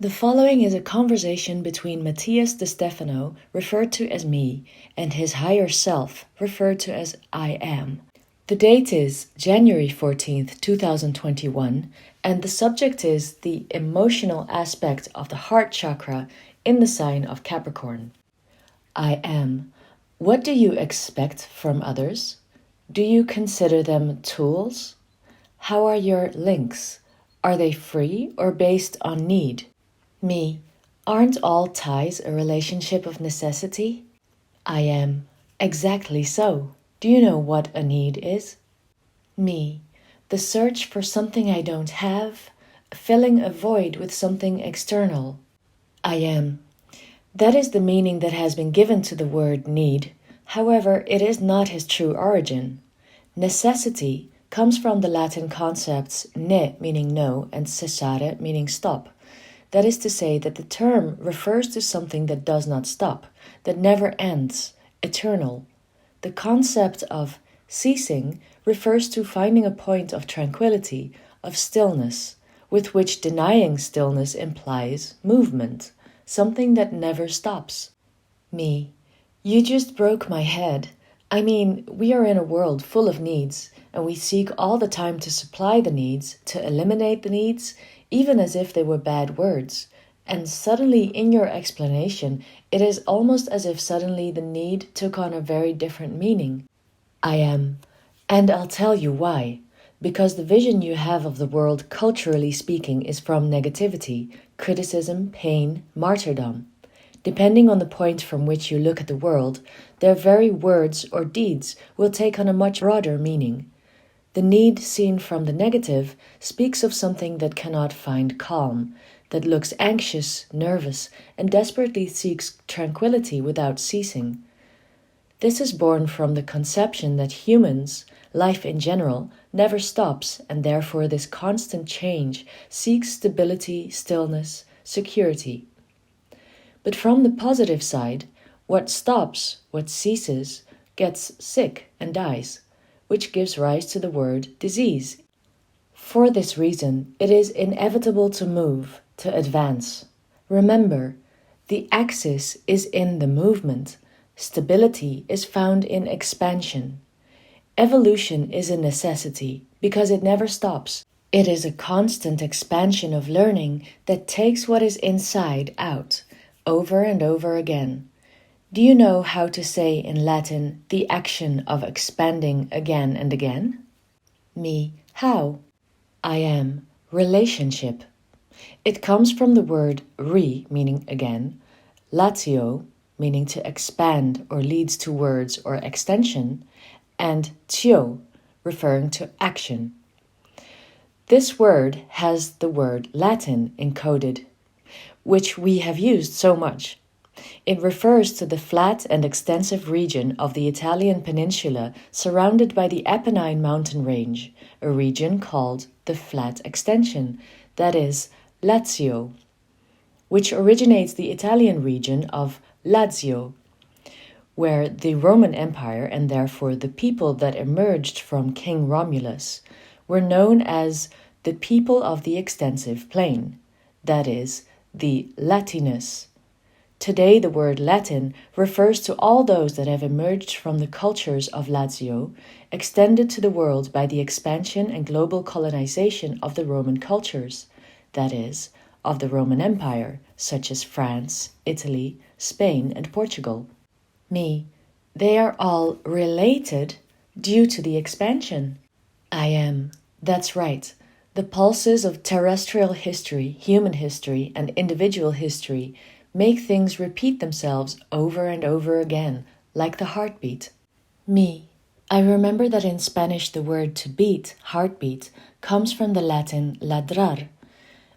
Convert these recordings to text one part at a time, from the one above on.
The following is a conversation between Matías De Stefano, referred to as me, and his higher self, referred to as I am. The date is January 14th, 2021, and the subject is the emotional aspect of the heart chakra in the sign of Capricorn. I am. What do you expect from others? Do you consider them tools? How are your links? Are they free or based on need? Me. Aren't all ties a relationship of necessity? I am. Exactly so. Do you know what a need is? Me. The search for something I don't have, filling a void with something external. I am. That is the meaning that has been given to the word need. However, it is not his true origin. Necessity comes from the Latin concepts ne meaning no and cessare meaning stop. That is to say that the term refers to something that does not stop, that never ends, eternal. The concept of ceasing refers to finding a point of tranquility, of stillness, with which denying stillness implies movement, something that never stops. Me. You just broke my head. I mean, we are in a world full of needs, and we seek all the time to supply the needs, to eliminate the needs, even as if they were bad words. And suddenly, in your explanation, it is almost as if suddenly the need took on a very different meaning. I am. And I'll tell you why. Because the vision you have of the world, culturally speaking, is from negativity, criticism, pain, martyrdom. Depending on the point from which you look at the world, their very words or deeds will take on a much broader meaning. The need seen from the negative speaks of something that cannot find calm, that looks anxious, nervous, and desperately seeks tranquility without ceasing. This is born from the conception that humans, life in general, never stops, and therefore this constant change seeks stability, stillness, security. But from the positive side, what stops, what ceases, gets sick and dies, which gives rise to the word disease. For this reason, it is inevitable to move, to advance. Remember, the axis is in the movement. Stability is found in expansion. Evolution is a necessity because it never stops. It is a constant expansion of learning that takes what is inside out, over and over again. Do you know how to say in Latin the action of expanding again and again? Me. How? I am. Relationship. It comes from the word re, meaning again, latio, meaning to expand or leads towards or extension, and tio, referring to action. This word has the word Latin encoded, which we have used so much. It refers to the flat and extensive region of the Italian peninsula surrounded by the Apennine mountain range, a region called the flat extension, that is, Lazio, which originates the Italian region of Lazio, where the Roman Empire, and therefore the people that emerged from King Romulus, were known as the people of the extensive plain, that is, the Latinus. Today, the word Latin refers to all those that have emerged from the cultures of Lazio, extended to the world by the expansion and global colonization of the Roman cultures, that is, of the Roman Empire, such as France, Italy, Spain, and Portugal. Me. They are all related due to the expansion. I am. That's right. The pulses of terrestrial history, human history, and individual history make things repeat themselves over and over again, like the heartbeat. Me. I remember that in Spanish the word to beat, heartbeat, comes from the Latin ladrar,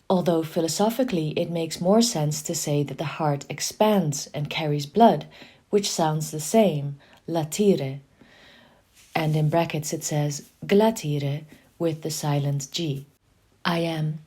although philosophically it makes more sense to say that the heart expands and carries blood, which sounds the same, latire. And in brackets it says glatire with the silent G. I am.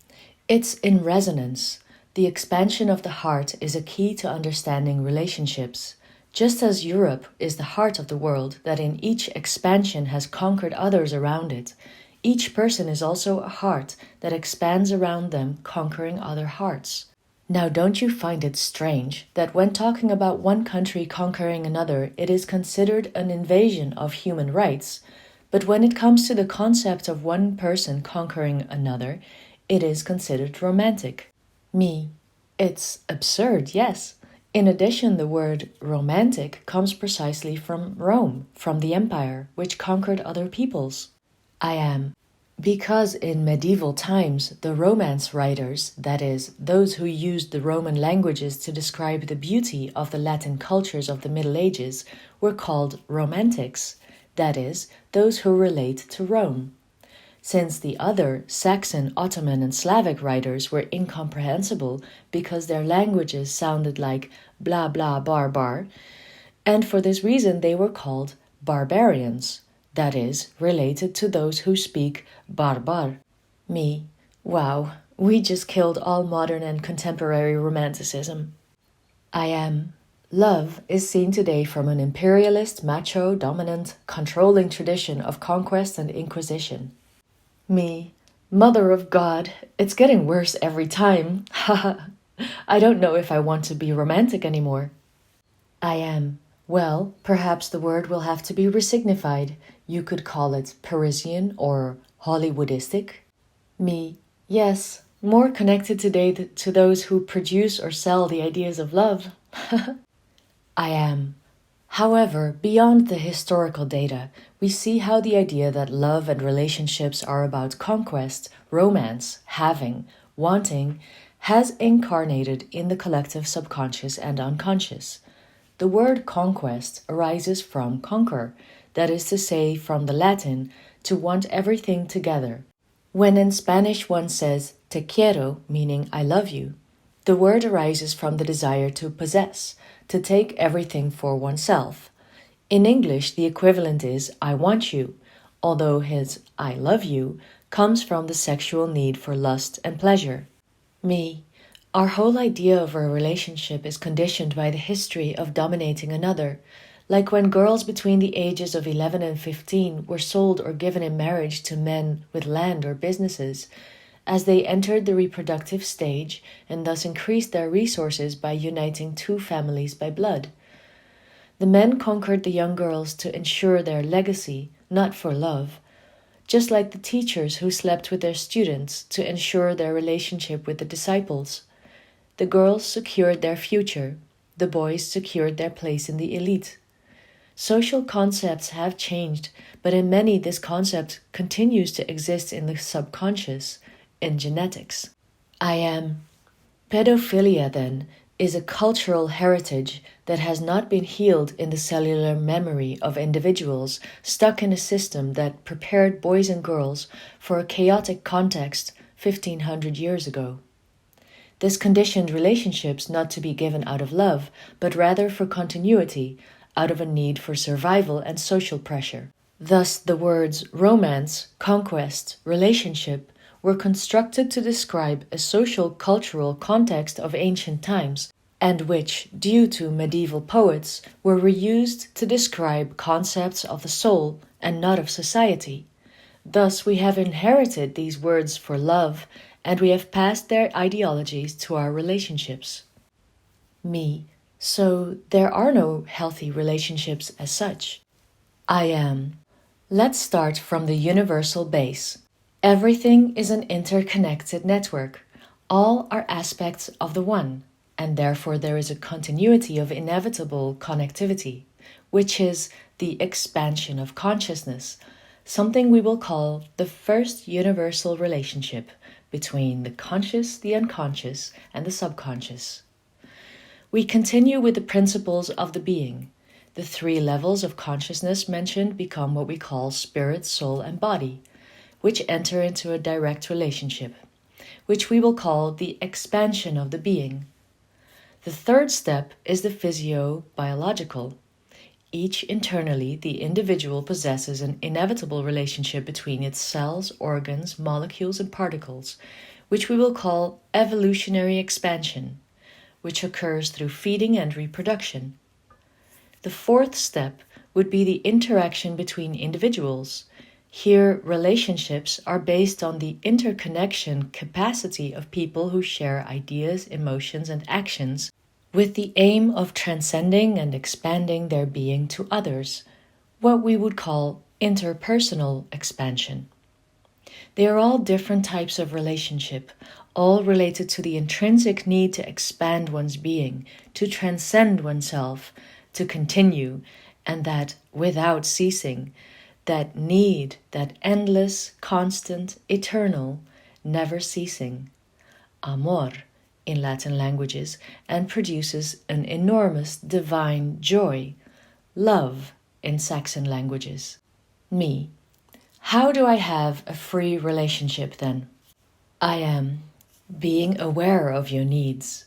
It's in resonance. The expansion of the heart is a key to understanding relationships. Just as Europe is the heart of the world that in each expansion has conquered others around it, each person is also a heart that expands around them, conquering other hearts. Now, don't you find it strange that when talking about one country conquering another, it is considered an invasion of human rights, but when it comes to the concept of one person conquering another, it is considered romantic? It's absurd, yes. In addition, the word romantic comes precisely from Rome, from the empire, which conquered other peoples. Because in medieval times, the Romance writers, that is, those who used the Roman languages to describe the beauty of the Latin cultures of the Middle Ages, were called Romantics, that is, those who relate to Rome. Since the other Saxon, Ottoman, and Slavic writers were incomprehensible because their languages sounded like blah blah bar bar, and for this reason they were called barbarians, that is, related to those who speak barbar. Wow, we just killed all modern and contemporary romanticism. Love is seen today from an imperialist, macho, dominant, controlling tradition of conquest and inquisition. Mother of God, it's getting worse every time. Haha. I don't know if I want to be romantic anymore. Well, perhaps the word will have to be resignified. You could call it Parisian or Hollywoodistic. Yes, more connected today to those who produce or sell the ideas of love. However, beyond the historical data, we see how the idea that love and relationships are about conquest, romance, having, wanting, has incarnated in the collective subconscious and unconscious. The word conquest arises from conquer, that is to say, from the Latin, to want everything together. When in Spanish one says te quiero, meaning I love you, the word arises from the desire to possess, to take everything for oneself. In English, the equivalent is I want you, although his I love you comes from the sexual need for lust and pleasure. Our whole idea of a relationship is conditioned by the history of dominating another, like when girls between the ages of 11 and 15 were sold or given in marriage to men with land or businesses, as they entered the reproductive stage and thus increased their resources by uniting two families by blood. The men conquered the young girls to ensure their legacy, not for love, just like the teachers who slept with their students to ensure their relationship with the disciples. The girls secured their future, the boys secured their place in the elite. Social concepts have changed, but in many this concept continues to exist in the subconscious, in genetics. Pedophilia, then, is a cultural heritage that has not been healed in the cellular memory of individuals stuck in a system that prepared boys and girls for a chaotic context 1500 years ago. This conditioned relationships not to be given out of love, but rather for continuity, out of a need for survival and social pressure. Thus, the words romance, conquest, relationship were constructed to describe a social cultural context of ancient times, and which, due to medieval poets, were reused to describe concepts of the soul and not of society. Thus, we have inherited these words for love, and we have passed their ideologies to our relationships. So there are no healthy relationships as such. Let's start from the universal base. Everything is an interconnected network. All are aspects of the one, and therefore there is a continuity of inevitable connectivity, which is the expansion of consciousness, something we will call the first universal relationship between the conscious, the unconscious, and the subconscious. We continue with the principles of the being. The three levels of consciousness mentioned become what we call spirit, soul, and body, which enter into a direct relationship, which we will call the expansion of the being. The third step is the physio-biological. Each internally, the individual possesses an inevitable relationship between its cells, organs, molecules, and particles, which we will call evolutionary expansion, which occurs through feeding and reproduction. The fourth step would be the interaction between individuals. Here, relationships are based on the interconnection capacity of people who share ideas, emotions, and actions with the aim of transcending and expanding their being to others, what we would call interpersonal expansion. They are all different types of relationship, all related to the intrinsic need to expand one's being, to transcend oneself, to continue, and that without ceasing, that need, that endless, constant, eternal, never ceasing, amor in Latin languages, and produces an enormous divine joy, love in Saxon languages. Me. How do I have a free relationship then? I am being aware of your needs.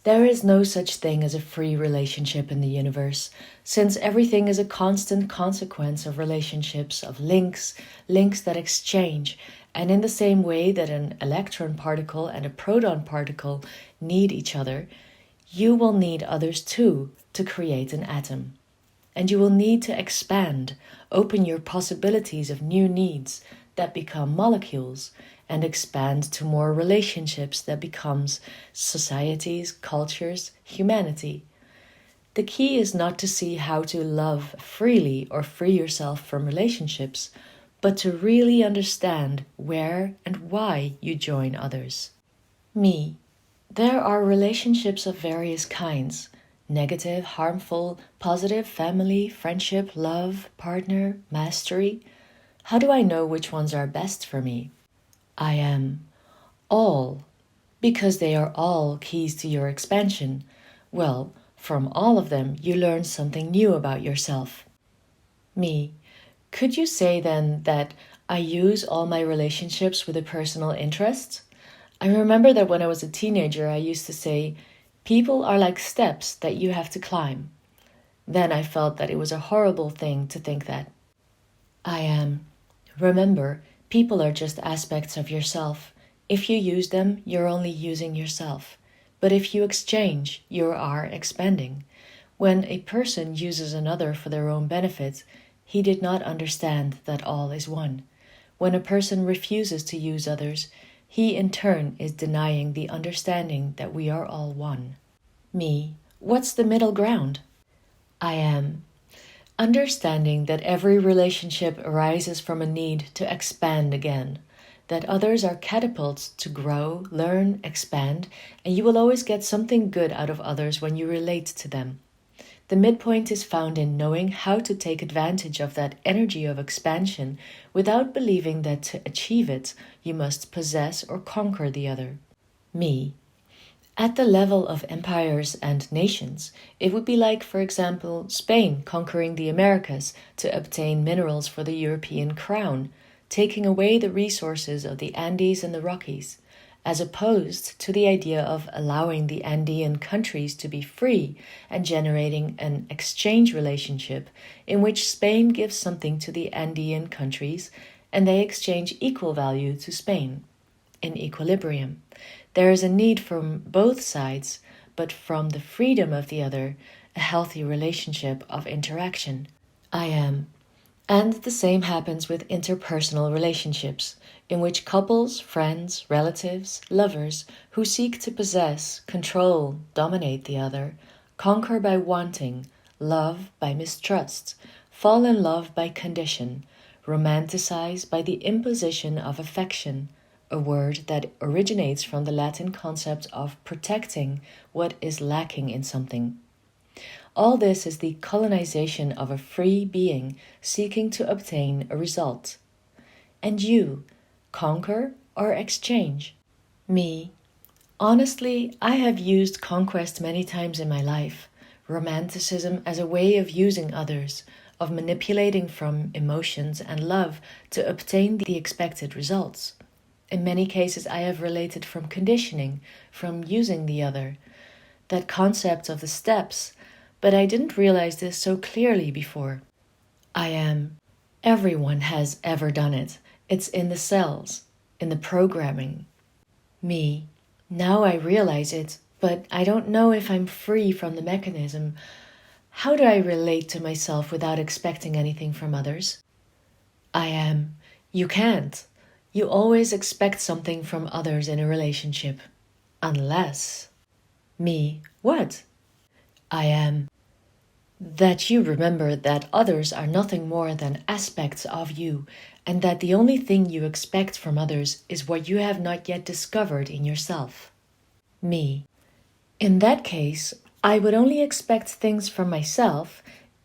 There is no such thing as a free relationship in the universe, since everything is a constant consequence of relationships, of links that exchange, and in the same way that an electron particle and a proton particle need each other, you will need others too to create an atom. And you will need to expand, open your possibilities of new needs that become molecules, and expand to more relationships that becomes societies, cultures, humanity. The key is not to see how to love freely or free yourself from relationships, but to really understand where and why you join others. Me. There are relationships of various kinds: negative, harmful, positive, family, friendship, love, partner, mastery. How do I know which ones are best for me? I am all, because they are all keys to your expansion. Well, from all of them you learn something new about yourself. Me. Could you say then that I use all my relationships with a personal interest? I remember that when I was a teenager I used to say, people are like steps that you have to climb. Then I felt that it was a horrible thing to think that. I am. Remember, people are just aspects of yourself. If you use them, you're only using yourself. But if you exchange, you are expanding. When a person uses another for their own benefit, he did not understand that all is one. When a person refuses to use others, he in turn is denying the understanding that we are all one. Me. What's the middle ground? I am. Understanding that every relationship arises from a need to expand again, that others are catapults to grow, learn, expand, and you will always get something good out of others when you relate to them. The midpoint is found in knowing how to take advantage of that energy of expansion without believing that to achieve it, you must possess or conquer the other. Me. At the level of empires and nations, it would be like, for example, Spain conquering the Americas to obtain minerals for the European crown, taking away the resources of the Andes and the Rockies, as opposed to the idea of allowing the Andean countries to be free and generating an exchange relationship in which Spain gives something to the Andean countries and they exchange equal value to Spain, in equilibrium. There is a need from both sides, but from the freedom of the other, a healthy relationship of interaction. I am. And the same happens with interpersonal relationships, in which couples, friends, relatives, lovers, who seek to possess, control, dominate the other, conquer by wanting, love by mistrust, fall in love by condition, romanticize by the imposition of affection, a word that originates from the Latin concept of protecting what is lacking in something. All this is the colonization of a free being seeking to obtain a result. And you, conquer or exchange? Me. Honestly, I have used conquest many times in my life, romanticism as a way of using others, of manipulating from emotions and love to obtain the expected results. In many cases, I have related from conditioning, from using the other, that concept of the steps, but I didn't realize this so clearly before. I am. Everyone has ever done it. It's in the cells, in the programming. Me. Now I realize it, but I don't know if I'm free from the mechanism. How do I relate to myself without expecting anything from others? I am. You can't. You always expect something from others in a relationship. Unless. Me. What? I am. That you remember that others are nothing more than aspects of you, and that the only thing you expect from others is what you have not yet discovered in yourself. Me. In that case, I would only expect things from myself,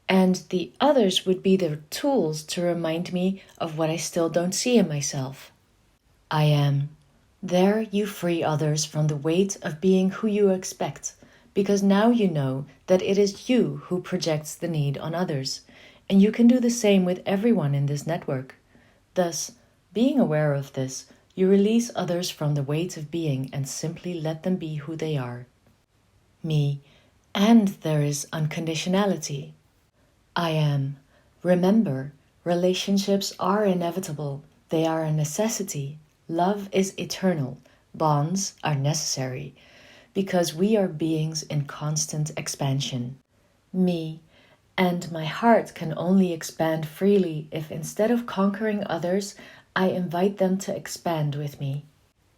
and the others would be the tools to remind me of what I still don't see in myself. I am. There you free others from the weight of being who you expect, because now you know that it is you who projects the need on others, and you can do the same with everyone in this network. Thus, being aware of this, you release others from the weight of being and simply let them be who they are. Me, and there is unconditionality. I am. Remember, relationships are inevitable. They are a necessity. Love is eternal. Bonds are necessary, because we are beings in constant expansion. Me, and my heart can only expand freely if instead of conquering others, I invite them to expand with me.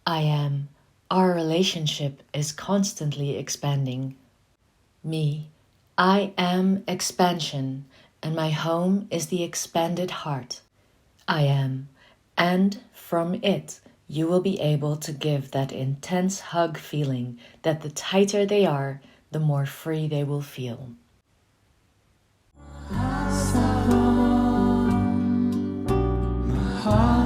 I am. Our relationship is constantly expanding. Me, I am expansion, and my home is the expanded heart. I am, and from it you will be able to give that intense hug feeling that the tighter they are, the more free they will feel. My heart